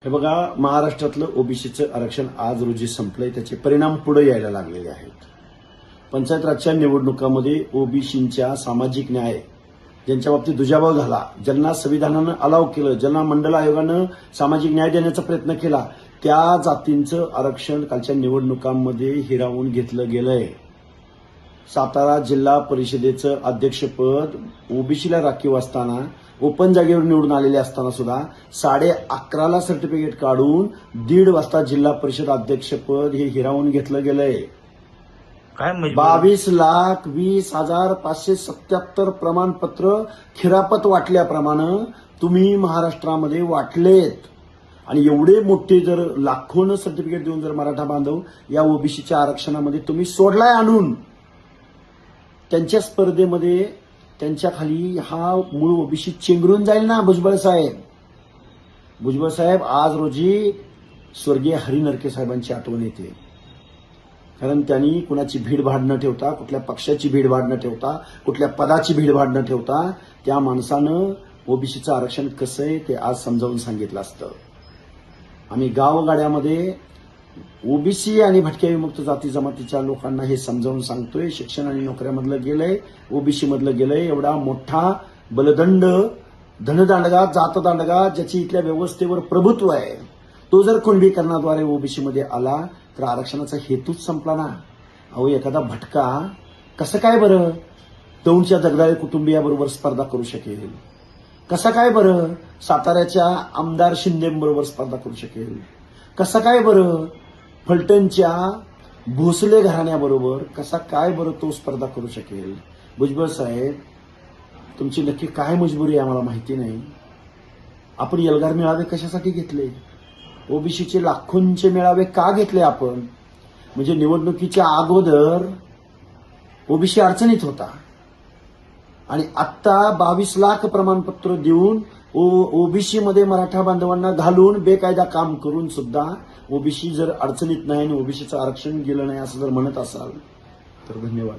हे बघा, महाराष्ट्रातलं ओबीसीचं आरक्षण आज रोजी संपलंय. त्याचे परिणाम पुढे यायला लागलेले आहेत. पंचायत राजच्या निवडणुकांमध्ये ओबीसींच्या सामाजिक न्याय ज्यांच्या बाबतीत दुजाभाव झाला, ज्यांना संविधानानं अलाव केलं, ज्यांना मंडल आयोगानं सामाजिक न्याय देण्याचा प्रयत्न केला, त्या जातींचं आरक्षण कालच्या निवडणुकांमध्ये हिरावून घेतलं गेलंय. सातारा जिल्हा परिषदेचं अध्यक्षपद ओबीसीला राखीव असताना, ओपन जागेवर निवडून आलेले असताना सुद्धा 11:30ला सर्टिफिकेट काढून 1:30 वाजता जिल्हा परिषद अध्यक्षपद हे हिरावून घेतलं गेलंय. काय 22,20,577 प्रमाणपत्र खिरापत वाटल्याप्रमाणे तुम्ही महाराष्ट्रामध्ये वाटलेत. आणि एवढे मोठे जर लाखोनं सर्टिफिकेट देऊन जर मराठा बांधव या ओबीसीच्या आरक्षणामध्ये तुम्ही सोडलाय आणून, त्यांच्या स्पर्धेमध्ये त्यांच्या खाली हा मूळ ओबीसी चेंगरून जाईल ना. भुजबळ साहेब आज रोजी स्वर्गीय हरी नरके साहेबांची आठवण येते. कारण त्यांनी कुणाची भीडभाड न ठेवता, कुठल्या पक्षाची भीडभाड न ठेवता, कुठल्या पदाची भीडभाड न ठेवता त्या माणसानं ओबीसीचं आरक्षण कसं आहे ते आज समजावून सांगितलं असतं. आम्ही गावगाड्यामध्ये ओबीसी आणि भटक्या विमुक्त जाती जमातीच्या लोकांना हे समजावून सांगतोय. शिक्षण आणि नोकऱ्यामधलं गेलंय, ओबीसी मधलं गेलंय. एवढा मोठा बलदंड, धनदांडगा, जातदांडगा ज्याची इथल्या व्यवस्थेवर प्रभुत्व आहे, तो जर कुणबीकरणाद्वारे ओबीसी मध्ये आला तर आरक्षणाचा हेतूच संपला ना. अहो, एखादा भटका कसं काय बरं दौंडच्या जगदाळे कुटुंबियाबरोबर स्पर्धा करू शकेल? कसा काय बरं साताऱ्याच्या आमदार शिंदेबरोबर स्पर्धा करू शकेल? कसा काय बरं फलटणच्या भोसले घराण्याबरोबर कसा काय बरं तो स्पर्धा करू शकेल? भुजबळ साहेब, तुमची नक्की काय मजबुरी आहे आम्हाला माहिती नाही. आपण एल्गार मेळावे कशासाठी घेतले? ओबीसीचे लाखोंचे मेळावे का घेतले आपण? म्हणजे निवडणुकीच्या अगोदर ओबीसी अडचणीत होता आणि आता 22 लाख प्रमाणपत्र देऊन ओबीसी मध्ये मराठा बांधवांना घालून बेकायदा काम करून सुद्धा ओबीसी जर अडचणीत नाही आणि ओबीसीचं आरक्षण गेलं नाही असं जर म्हणत असाल तर धन्यवाद.